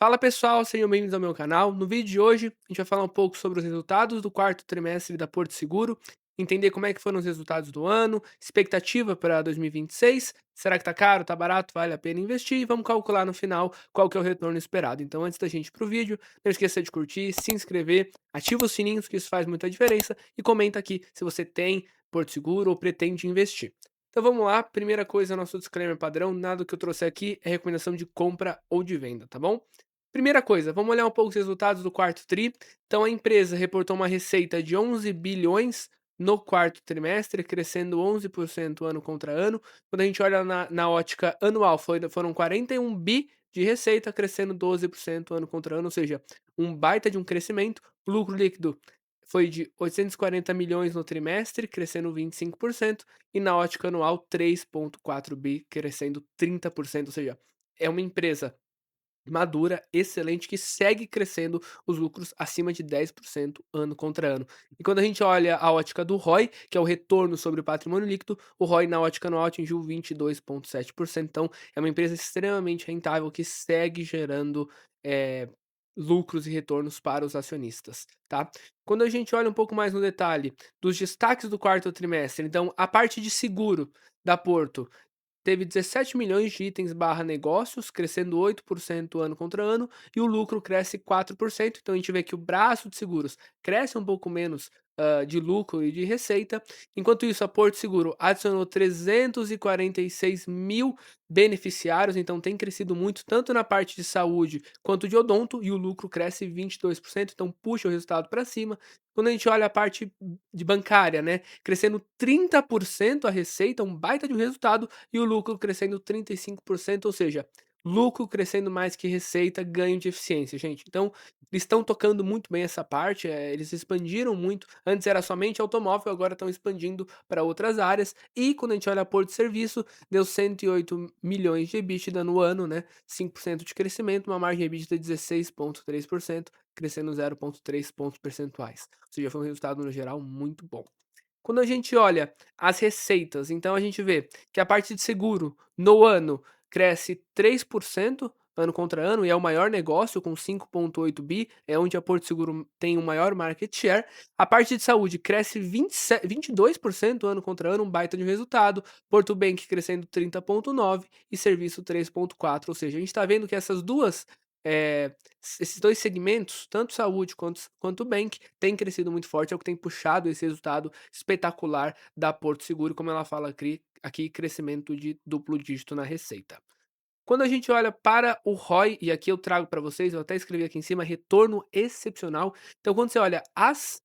Fala pessoal, sejam bem-vindos ao meu canal. No vídeo de hoje, a gente vai falar um pouco sobre os resultados do quarto trimestre da Porto Seguro, entender como é que foram os resultados do ano, expectativa para 2026, será que tá caro, tá barato, vale a pena investir e vamos calcular no final qual que é o retorno esperado. Então, antes da gente ir pro vídeo, não esqueça de curtir, se inscrever, ativa os sininhos que isso faz muita diferença e comenta aqui se você tem Porto Seguro ou pretende investir. Então vamos lá, primeira coisa, nosso disclaimer padrão, nada do que eu trouxe aqui é recomendação de compra ou de venda, tá bom? Primeira coisa, vamos olhar um pouco os resultados do quarto tri. Então, a empresa reportou uma receita de 11 bilhões no quarto trimestre, crescendo 11% ano contra ano. Quando a gente olha na ótica anual, foram 41 bi de receita, crescendo 12% ano contra ano, ou seja, um baita de um crescimento. O lucro líquido foi de 840 milhões no trimestre, crescendo 25%, e na ótica anual, 3,4 bi, crescendo 30%, ou seja, é uma empresa madura, excelente, que segue crescendo os lucros acima de 10% ano contra ano. E quando a gente olha a ótica do ROI, que é o retorno sobre o patrimônio líquido, o ROI na ótica anual atingiu 22,7%. Então, é uma empresa extremamente rentável que segue gerando eh, lucros e retornos para os acionistas, tá? Quando a gente olha um pouco mais no detalhe dos destaques do quarto trimestre, então a parte de seguro da Porto teve 17 milhões de itens barra negócios, crescendo 8% ano contra ano, e o lucro cresce 4%. Então a gente vê que o braço de seguros cresce um pouco menos de lucro e de receita. Enquanto isso, a Porto Seguro adicionou 346 mil beneficiários, então tem crescido muito, tanto na parte de saúde quanto de odonto, e o lucro cresce 22%, então puxa o resultado para cima. Quando a gente olha a parte de bancária, né, crescendo 30% a receita, um baita de um resultado, e o lucro crescendo 35%, ou seja, lucro crescendo mais que receita, ganho de eficiência, gente. Então, eles estão tocando muito bem essa parte, eles expandiram muito. Antes era somente automóvel, agora estão expandindo para outras áreas. E quando a gente olha a Porto Serviço, deu 108 milhões de EBITDA no ano, né? 5% de crescimento, uma margem EBITDA de 16,3%, crescendo 0,3 pontos percentuais. Ou seja, foi um resultado no geral muito bom. Quando a gente olha as receitas, então a gente vê que a parte de seguro no ano cresce 3% ano contra ano e é o maior negócio com 5,8 bi, é onde a Porto Seguro tem o maior market share. A parte de saúde cresce 22% ano contra ano, um baita de resultado. Porto Bank crescendo 30,9 e serviço 3,4, ou seja, a gente está vendo que essas duas esses dois segmentos, tanto saúde quanto bank, têm crescido muito forte, é o que tem puxado esse resultado espetacular da Porto Seguro, como ela fala aqui, crescimento de duplo dígito na receita. Quando a gente olha para o ROI, e aqui eu trago para vocês, eu até escrevi aqui em cima, retorno excepcional. Então, quando você olha as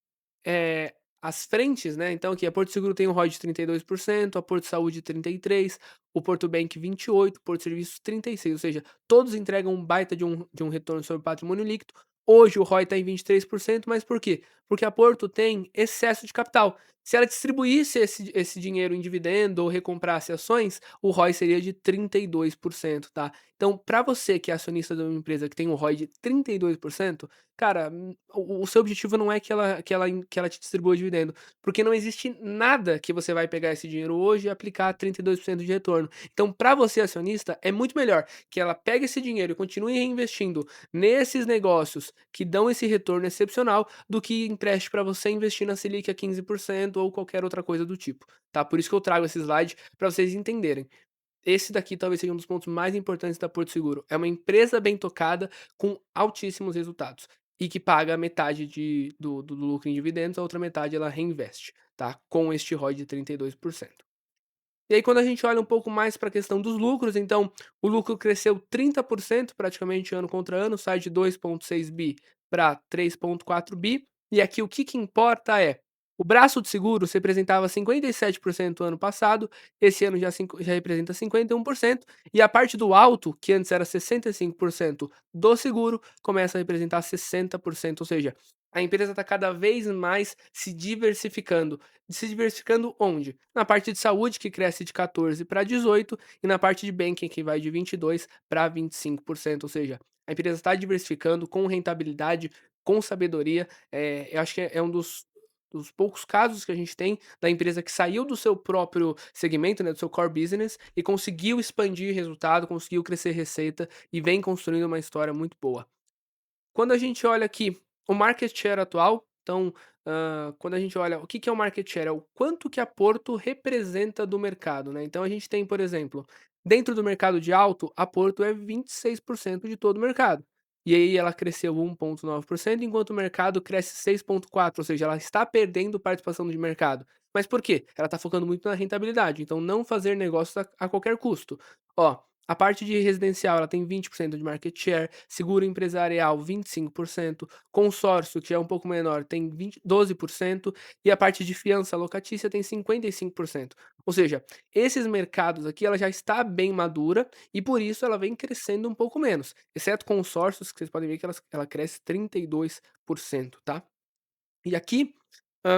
frentes, né? Então, aqui a Porto Seguro tem um ROI de 32%, a Porto Saúde 33%, o Porto Bank 28%, o Porto Serviços 36%, ou seja, todos entregam um baita de um retorno sobre patrimônio líquido. Hoje o ROI está em 23%, mas por quê? Porque a Porto tem excesso de capital. Se ela distribuísse esse dinheiro em dividendo ou recomprasse ações, o ROI seria de 32%, tá? Então, para você que é acionista de uma empresa que tem um ROI de 32%, cara, o seu objetivo não é que ela te distribua dividendo, porque não existe nada que você vai pegar esse dinheiro hoje e aplicar 32% de retorno. Então, para você acionista, é muito melhor que ela pegue esse dinheiro e continue reinvestindo nesses negócios que dão esse retorno excepcional do que empreste para você investir na Selic a 15% ou qualquer outra coisa do tipo, tá? Por isso que eu trago esse slide para vocês entenderem. Esse daqui talvez seja um dos pontos mais importantes da Porto Seguro. É uma empresa bem tocada com altíssimos resultados e que paga metade do lucro em dividendos, a outra metade ela reinveste, tá? Com este ROI de 32%. E aí quando a gente olha um pouco mais para a questão dos lucros, então o lucro cresceu 30% praticamente ano contra ano, sai de 2,6 bi para 3,4 bi. E aqui o que importa é, o braço de seguros representava 57% ano passado, esse ano já representa 51%, e a parte do alto, que antes era 65% do seguro, começa a representar 60%, ou seja, a empresa está cada vez mais se diversificando. Se diversificando onde? Na parte de saúde, que cresce de 14 para 18, e na parte de banking, que vai de 22 para 25%. Ou seja, a empresa está diversificando com rentabilidade, com sabedoria. Eu acho que é um dos poucos casos que a gente tem da empresa que saiu do seu próprio segmento, né, do seu core business e conseguiu expandir resultado, conseguiu crescer receita e vem construindo uma história muito boa. Quando a gente olha aqui o market share atual, então, quando a gente olha o que que é o market share? É o quanto que a Porto representa do mercado, né. Então a gente tem, por exemplo, dentro do mercado de auto, a Porto é 26% de todo o mercado. E aí ela cresceu 1,9%, enquanto o mercado cresce 6,4%, ou seja, ela está perdendo participação de mercado. Mas por quê? Ela está focando muito na rentabilidade, então não fazer negócios a qualquer custo. Ó, a parte de residencial, ela tem 20% de market share, seguro empresarial 25%, consórcio, que já é um pouco menor, tem 12% e a parte de fiança locatícia tem 55%. Ou seja, esses mercados aqui, ela já está bem madura e por isso ela vem crescendo um pouco menos, exceto consórcios, que vocês podem ver que ela cresce 32%, tá? E aqui,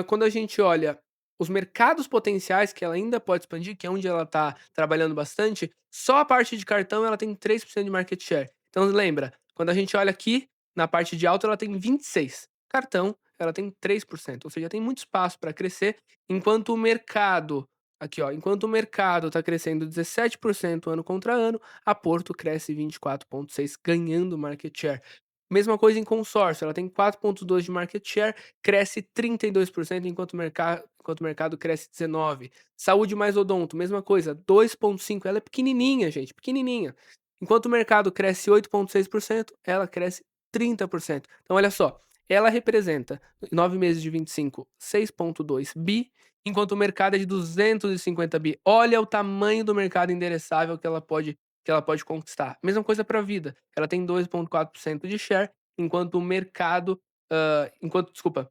quando a gente olha os mercados potenciais que ela ainda pode expandir, que é onde ela está trabalhando bastante, só a parte de cartão ela tem 3% de market share. Então lembra, quando a gente olha aqui, na parte de auto ela tem 26, cartão ela tem 3%, ou seja, tem muito espaço para crescer, enquanto o mercado aqui ó, enquanto o mercado está crescendo 17% ano contra ano, a Porto cresce 24,6 ganhando market share. Mesma coisa em consórcio, ela tem 4,2 de market share, cresce 32%, enquanto o mercado cresce 19. Saúde mais odonto, mesma coisa, 2,5, ela é pequenininha, gente, pequenininha. Enquanto o mercado cresce 8,6%, ela cresce 30%. Então olha só, ela representa, em 9 meses de 25, 6,2 bi, enquanto o mercado é de 250 bi. Olha o tamanho do mercado endereçável que ela pode conquistar. Mesma coisa para a vida, ela tem 2,4% de share, enquanto o mercado, desculpa,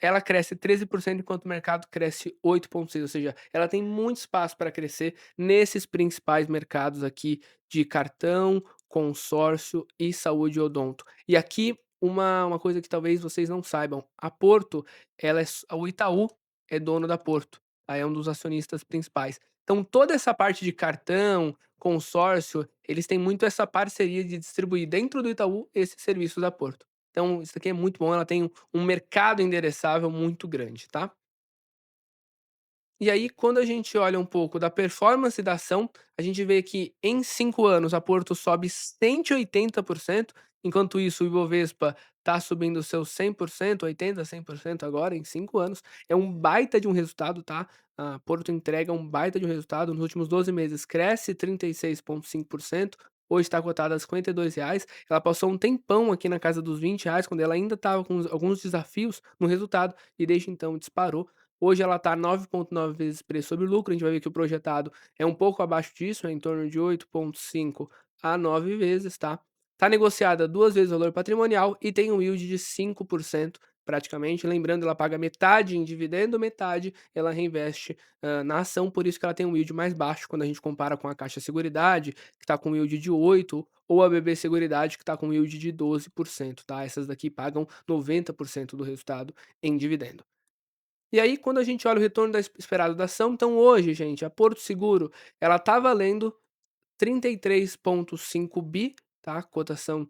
ela cresce 13%, enquanto o mercado cresce 8,6%, ou seja, ela tem muito espaço para crescer nesses principais mercados aqui de cartão, consórcio e saúde e odonto. E aqui uma coisa que talvez vocês não saibam, a Porto, o Itaú é dono da Porto, tá, é um dos acionistas principais. Então toda essa parte de cartão, consórcio, eles têm muito essa parceria de distribuir dentro do Itaú esse serviço da Porto. Então isso aqui é muito bom, ela tem um mercado endereçável muito grande, tá? E aí, quando a gente olha um pouco da performance da ação, a gente vê que em 5 anos a Porto sobe 180%, enquanto isso o Ibovespa está subindo seus 100%, 80, 100% agora em 5 anos. É um baita de um resultado, tá? A Porto entrega um baita de um resultado, nos últimos 12 meses cresce 36,5%, hoje está cotada a R$ 52. Ela passou um tempão aqui na casa dos R$ 20, quando ela ainda estava com alguns desafios no resultado, e desde então disparou. Hoje ela está 9,9 vezes preço sobre lucro, a gente vai ver que o projetado é um pouco abaixo disso, é em torno de 8,5 a 9 vezes, tá. Está negociada 2 vezes o valor patrimonial e tem um yield de 5% praticamente, lembrando, ela paga metade em dividendo, metade ela reinveste, na ação, por isso que ela tem um yield mais baixo quando a gente compara com a Caixa Seguridade, que está com um yield de 8, ou a BB Seguridade, que está com um yield de 12%, tá. Essas daqui pagam 90% do resultado em dividendo. E aí, quando a gente olha o retorno esperado da ação, então hoje, gente, a Porto Seguro, ela tá valendo 33,5 bi, tá, cotação,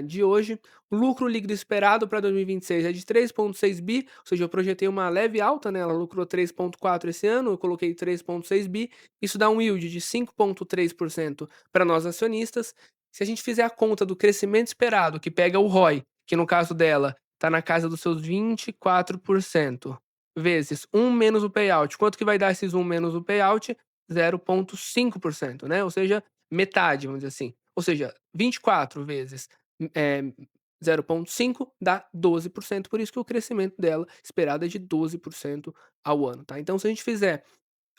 de hoje. O lucro líquido esperado para 2026 é de 3,6 bi, ou seja, eu projetei uma leve alta, né, ela lucrou 3,4 esse ano, eu coloquei 3,6 bi, isso dá um yield de 5,3% para nós acionistas. Se a gente fizer a conta do crescimento esperado, que pega o ROI, que no caso dela tá na casa dos seus 24%, vezes 1 menos o payout, quanto que vai dar esses 1 menos o payout? 0,5%, né, ou seja, metade, vamos dizer assim. Ou seja, 24 vezes, eh, 0,5 dá 12%, por isso que o crescimento dela esperado é de 12% ao ano, tá. Então se a gente fizer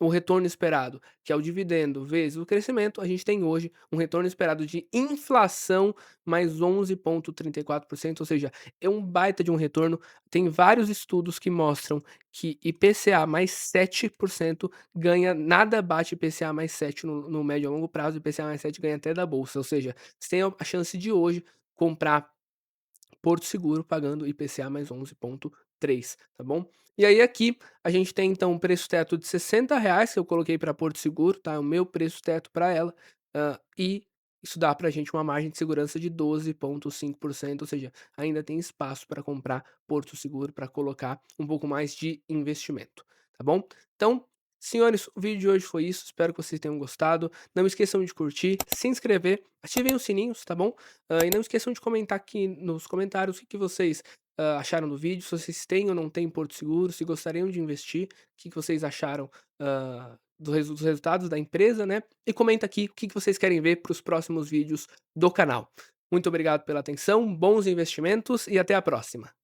o retorno esperado, que é o dividendo vezes o crescimento, a gente tem hoje um retorno esperado de inflação mais 11,34%, ou seja, é um baita de um retorno. Tem vários estudos que mostram que IPCA mais 7% ganha, nada bate IPCA mais 7 no médio a longo prazo, IPCA mais 7 ganha até da bolsa, ou seja, você tem a chance de hoje comprar Porto Seguro pagando IPCA mais 11,3, tá bom? E aí aqui a gente tem então um preço teto de R$ 60 que eu coloquei para Porto Seguro, tá? É o meu preço teto para ela, e isso dá pra gente uma margem de segurança de 12,5%, ou seja, ainda tem espaço para comprar Porto Seguro, para colocar um pouco mais de investimento, tá bom? Então, senhores, o vídeo de hoje foi isso, espero que vocês tenham gostado. Não esqueçam de curtir, se inscrever, ativem os sininhos, tá bom? E não esqueçam de comentar aqui nos comentários o que vocês acharam do vídeo, se vocês têm ou não têm Porto Seguro, se gostariam de investir, o que vocês acharam dos resultados da empresa, né? E comenta aqui o que vocês querem ver para os próximos vídeos do canal. Muito obrigado pela atenção, bons investimentos e até a próxima.